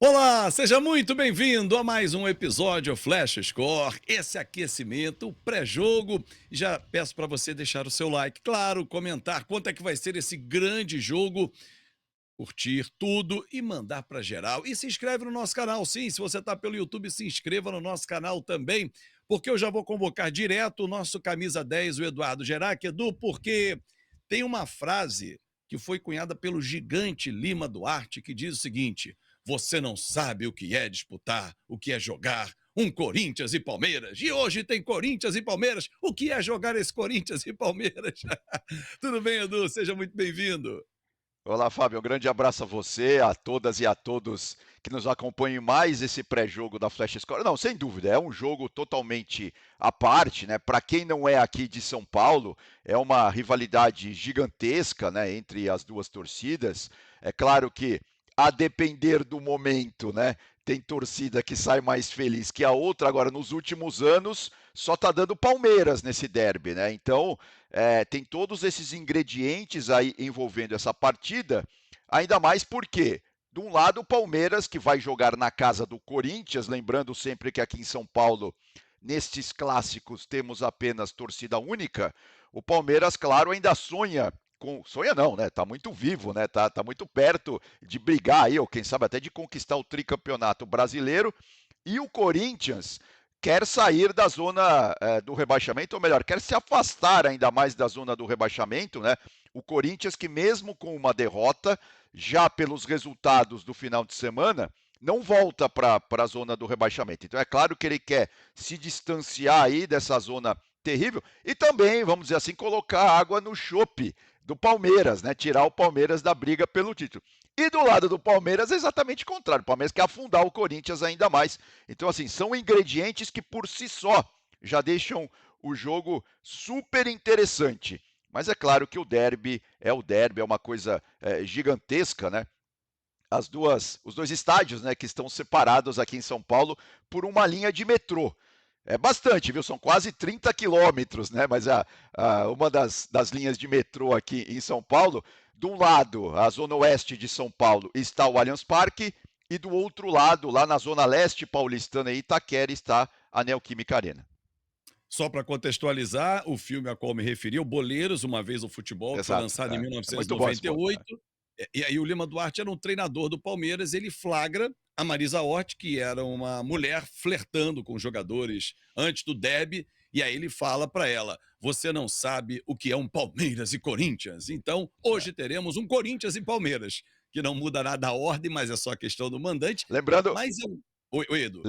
Olá, seja muito bem-vindo a mais um episódio Flash Score, esse aquecimento, o pré-jogo. Já peço para você deixar o seu like, claro, comentar quanto é que vai ser esse grande jogo, curtir tudo e mandar para geral. E se inscreve no nosso canal, sim, se você está pelo YouTube, se inscreva no nosso canal também, porque eu já vou convocar direto o nosso camisa 10, o Eduardo Gerac. Edu, porque tem uma frase que foi cunhada pelo gigante Lima Duarte que diz o seguinte: você não sabe o que é disputar, o que é jogar um Corinthians e Palmeiras. E hoje tem Corinthians e Palmeiras. O que é jogar esse Corinthians e Palmeiras? Tudo bem, Edu? Seja muito bem-vindo. Olá, Fábio. Um grande abraço a você, a todas e a todos que nos acompanham em mais esse pré-jogo da Flash Score. Não, sem dúvida, é um jogo totalmente à parte, né? Para quem não é aqui de São Paulo, é uma rivalidade gigantesca, né, entre as duas torcidas. É claro que, a depender do momento, né, tem torcida que sai mais feliz que a outra. Agora, nos últimos anos, só tá dando Palmeiras nesse derby, né? Então, tem todos esses ingredientes aí envolvendo essa partida, ainda mais porque, de um lado, o Palmeiras, que vai jogar na casa do Corinthians, lembrando sempre que aqui em São Paulo, nestes clássicos, temos apenas torcida única. O Palmeiras, claro, ainda sonha com. Sonha não, né? Tá muito vivo, né? Tá muito perto de brigar aí, ou quem sabe até de conquistar o tricampeonato brasileiro. E o Corinthians quer sair da zona do rebaixamento, ou melhor, quer se afastar ainda mais da zona do rebaixamento, né? O Corinthians, que mesmo com uma derrota, já pelos resultados do final de semana, não volta para a zona do rebaixamento. Então é claro que ele quer se distanciar aí dessa zona terrível e também, vamos dizer assim, colocar água no chope do Palmeiras, né? Tirar o Palmeiras da briga pelo título. E do lado do Palmeiras é exatamente o contrário. O Palmeiras quer afundar o Corinthians ainda mais. Então, assim, são ingredientes que por si só já deixam o jogo super interessante. Mas é claro que o derby, é uma coisa gigantesca, né? Os dois estádios, né, que estão separados aqui em São Paulo por uma linha de metrô. É bastante, viu? São quase 30 quilômetros, né? Mas uma das linhas de metrô aqui em São Paulo, de um lado, a zona oeste de São Paulo, está o Allianz Parque, e do outro lado, lá na zona leste paulistana, em Itaquera, está a Neoquímica Arena. Só para contextualizar, o filme a qual me referi, o Boleiros, Uma Vez o Futebol, que foi Exato. lançado em É muito bom esse ponto. 1998. E aí o Lima Duarte era um treinador do Palmeiras, ele flagra a Marisa Hort, que era uma mulher flertando com jogadores antes do derby, e aí ele fala para ela: "Você não sabe o que é um Palmeiras e Corinthians". Então, hoje teremos um Corinthians e Palmeiras, que não muda nada a ordem, mas é só questão do mandante. Lembrando, Mas eu oi, Edu.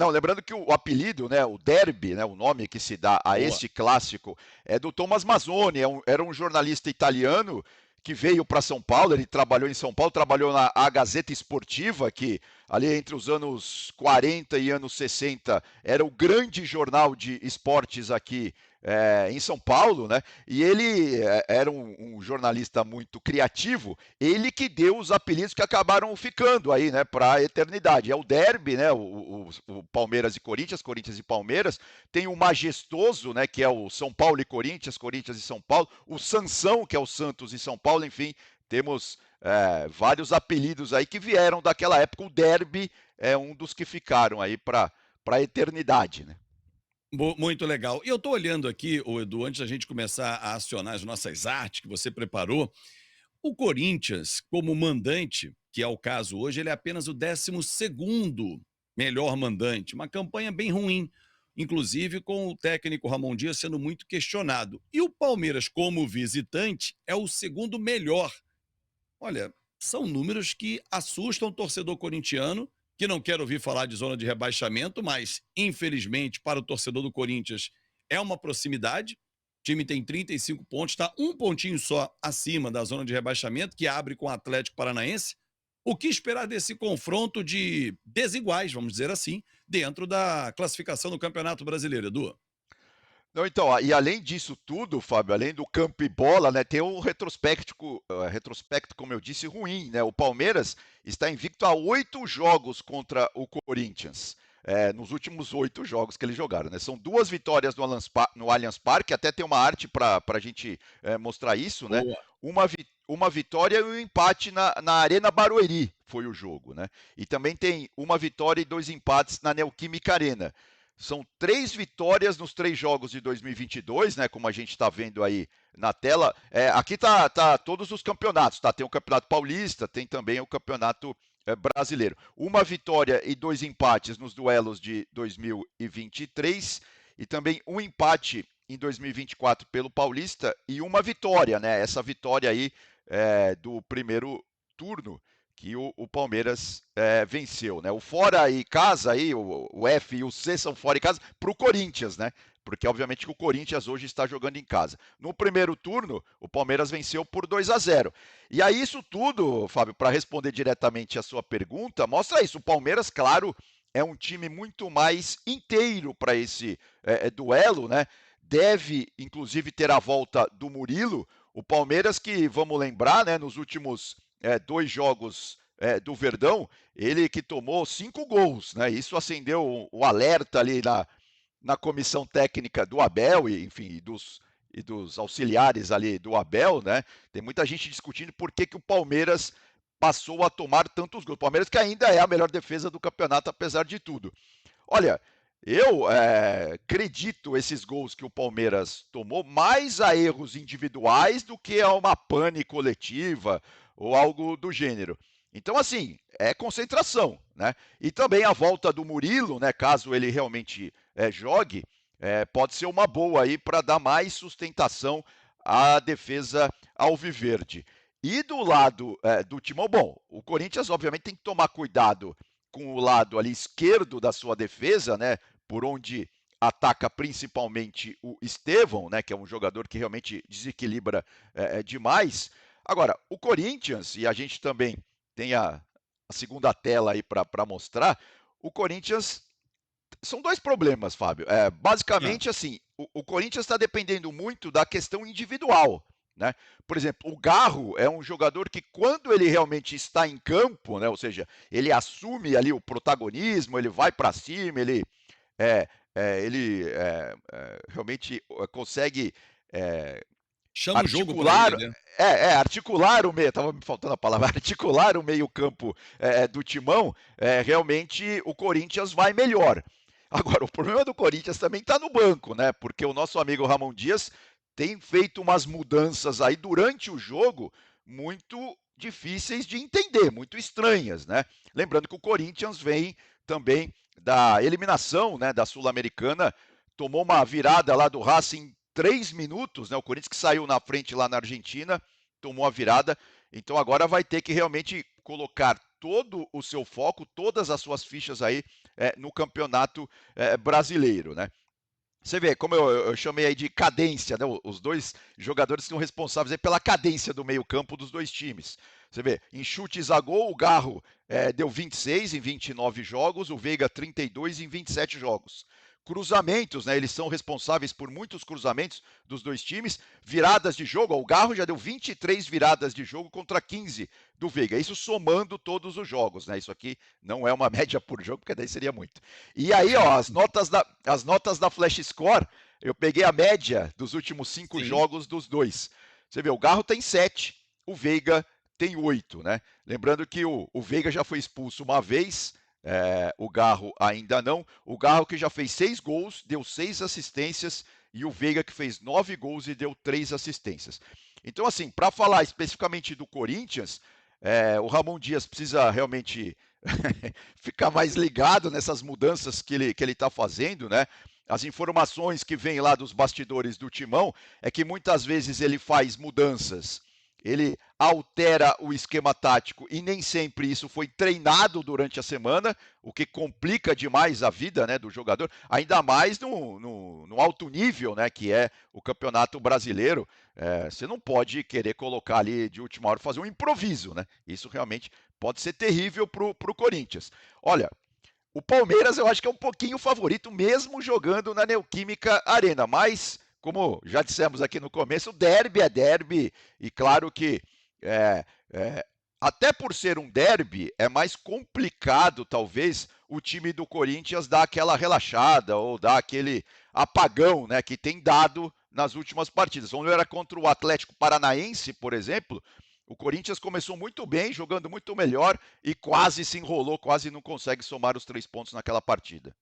Lembrando que o apelido, né, o derby, né, o nome que se dá a Boa. este clássico é do Thomas Mazzoni, era um jornalista italiano que veio para São Paulo. Ele trabalhou em São Paulo, trabalhou na A Gazeta Esportiva, que ali entre os anos 40 e anos 60 era o grande jornal de esportes aqui em São Paulo, né? E ele era um jornalista muito criativo, ele que deu os apelidos que acabaram ficando aí, né, para a eternidade. É o derby, né, o Palmeiras e Corinthians, Corinthians e Palmeiras. Tem o majestoso, né, que é o São Paulo e Corinthians, Corinthians e São Paulo. O Sansão, que é o Santos e São Paulo. Enfim, temos vários apelidos aí que vieram daquela época. O derby é um dos que ficaram aí para a eternidade, né? Muito legal. E eu estou olhando aqui, o Edu, antes da gente começar a acionar as nossas artes que você preparou, o Corinthians, como mandante, que é o caso hoje, ele é apenas o 12º melhor mandante. Uma campanha bem ruim, inclusive com o técnico Ramon Dias sendo muito questionado. E o Palmeiras, como visitante, é o segundo melhor. Olha, são números que assustam o torcedor corintiano, que não quer ouvir falar de zona de rebaixamento, mas, infelizmente, para o torcedor do Corinthians, é uma proximidade. O time tem 35 pontos, está um pontinho só acima da zona de rebaixamento, que abre com o Atlético Paranaense. O que esperar desse confronto de desiguais, vamos dizer assim, dentro da classificação do Campeonato Brasileiro, Edu? Não, então, e além disso tudo, Fábio, além do campo e bola, né, tem um retrospecto, como eu disse, ruim, né? O Palmeiras está invicto a 8 jogos contra o Corinthians. nos últimos 8 jogos que eles jogaram, né? São 2 vitórias no Allianz Parque, até tem uma arte para a gente mostrar isso, né? Boa. Uma vitória e um empate na Arena Barueri foi o jogo, né? E também tem uma vitória e 2 empates na Neoquímica Arena. São 3 vitórias nos 3 jogos de 2022, né? Como a gente está vendo aí na tela. Aqui tá todos os campeonatos, tá? Tem o Campeonato Paulista, tem também o Campeonato Brasileiro. Uma vitória e 2 empates nos duelos de 2023 e também um empate em 2024 pelo Paulista e uma vitória, né? Essa vitória aí do primeiro turno que o Palmeiras venceu, né? O fora e casa aí, o F e o C são fora e casa para o Corinthians, né? Porque obviamente que o Corinthians hoje está jogando em casa. No primeiro turno, o Palmeiras venceu por 2-0. E aí isso tudo, Fábio, para responder diretamente a sua pergunta, mostra isso. O Palmeiras, claro, é um time muito mais inteiro para esse duelo, né? Deve, inclusive, ter a volta do Murilo. O Palmeiras que, vamos lembrar, né, nos últimos 2 jogos do Verdão, ele que tomou 5 gols, né? Isso acendeu o alerta ali na comissão técnica do Abel, e, enfim, e dos auxiliares ali do Abel, né? Tem muita gente discutindo por que o Palmeiras passou a tomar tantos gols. O Palmeiras que ainda é a melhor defesa do campeonato, apesar de tudo. Olha, eu acredito esses gols que o Palmeiras tomou mais a erros individuais do que a uma pane coletiva ou algo do gênero. Então, assim, é concentração, né? E também a volta do Murilo, né? Caso ele realmente jogue, pode ser uma boa aí para dar mais sustentação à defesa alviverde. E do lado do Timão, bom, o Corinthians obviamente tem que tomar cuidado com o lado ali esquerdo da sua defesa, né? Por onde ataca principalmente o Estevão, né? Que é um jogador que realmente desequilibra demais. Agora, o Corinthians, e a gente também tem a segunda tela aí para mostrar, o Corinthians são 2 problemas, Fábio. Ah, Basicamente, assim, o Corinthians está dependendo muito da questão individual, né? Por exemplo, o Garro é um jogador que, quando ele realmente está em campo, né? Ou seja, ele assume ali o protagonismo, ele vai para cima, é, realmente consegue chama o jogo para articular ele, né? articular o meio, estava me faltando a palavra, articular o meio-campo do Timão, realmente o Corinthians vai melhor. Agora, o problema do Corinthians também está no banco, né? Porque o nosso amigo Ramon Dias tem feito umas mudanças aí durante o jogo muito difíceis de entender, muito estranhas, né? Lembrando que o Corinthians vem também da eliminação, né, da Sul-Americana, tomou uma virada lá do Racing 3 minutos, né? O Corinthians que saiu na frente lá na Argentina, tomou a virada. Então agora vai ter que realmente colocar todo o seu foco, todas as suas fichas aí no campeonato brasileiro, né? Você vê, como eu chamei aí de cadência, né? Os 2 jogadores são responsáveis aí pela cadência do meio-campo dos 2 times. Você vê, em chutes a gol, o Garro deu 26 em 29 jogos, o Veiga 32 em 27 jogos. Cruzamentos, né? Eles são responsáveis por muitos cruzamentos dos 2 times. Viradas de jogo, o Garro já deu 23 viradas de jogo contra 15 do Veiga. Isso somando todos os jogos, né? Isso aqui não é uma média por jogo, porque daí seria muito. E aí, ó, as notas da Flash Score, eu peguei a média dos últimos 5 Sim. jogos dos 2. Você vê, o Garro tem 7, o Veiga tem 8, né? Lembrando que o Veiga já foi expulso uma vez, o Garro ainda não. O Garro que já fez 6 gols, deu 6 assistências, e o Veiga que fez 9 gols e deu 3 assistências. Então, assim, para falar especificamente do Corinthians, o Ramon Dias precisa realmente ficar mais ligado nessas mudanças que ele está fazendo, né? As informações que vêm lá dos bastidores do Timão é que muitas vezes ele faz mudanças, ele altera o esquema tático e nem sempre isso foi treinado durante a semana, o que complica demais a vida, né, do jogador, ainda mais no alto nível, né, que é o Campeonato Brasileiro. Você não pode querer colocar ali de última hora, fazer um improviso, né? Isso realmente pode ser terrível para o Corinthians. Olha, o Palmeiras eu acho que é um pouquinho favorito, mesmo jogando na Neoquímica Arena, mas, como já dissemos aqui no começo, o derby é derby, e claro que é, é, até por ser um derby, é mais complicado, talvez, o time do Corinthians dá aquela relaxada ou dá aquele apagão, né, que tem dado nas últimas partidas. Quando era contra o Atlético Paranaense, por exemplo, o Corinthians começou muito bem, jogando muito melhor e quase se enrolou, quase não consegue somar os 3 pontos naquela partida.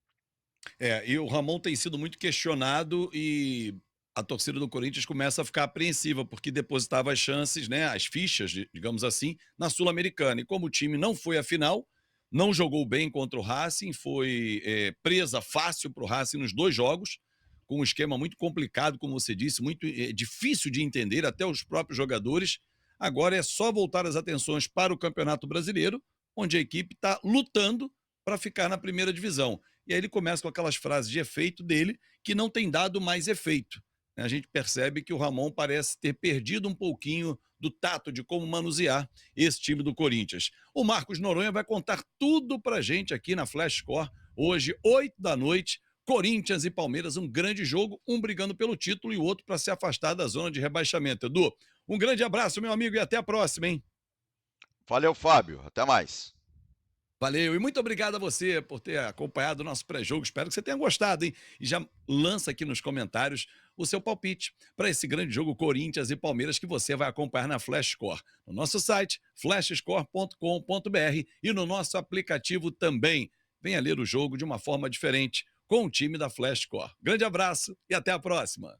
E o Ramon tem sido muito questionado e a torcida do Corinthians começa a ficar apreensiva, porque depositava as chances, né, as fichas, digamos assim, na Sul-Americana. E como o time não foi à final, não jogou bem contra o Racing, foi presa fácil para o Racing nos 2 jogos, com um esquema muito complicado, como você disse, muito difícil de entender, até os próprios jogadores. Agora é só voltar as atenções para o Campeonato Brasileiro, onde a equipe está lutando para ficar na primeira divisão. E aí ele começa com aquelas frases de efeito dele que não tem dado mais efeito. A gente percebe que o Ramon parece ter perdido um pouquinho do tato de como manusear esse time do Corinthians. O Marcos Noronha vai contar tudo pra gente aqui na Flash Score, hoje, 8 da noite, Corinthians e Palmeiras, um grande jogo, um brigando pelo título e o outro para se afastar da zona de rebaixamento. Edu, um grande abraço, meu amigo, e até a próxima, hein? Valeu, Fábio. Até mais. Valeu, e muito obrigado a você por ter acompanhado o nosso pré-jogo. Espero que você tenha gostado, hein? E já lança aqui nos comentários o seu palpite para esse grande jogo Corinthians e Palmeiras que você vai acompanhar na Flash Score, no nosso site flashscore.com.br e no nosso aplicativo também. Venha ler o jogo de uma forma diferente com o time da Flash Score. Grande abraço e até a próxima.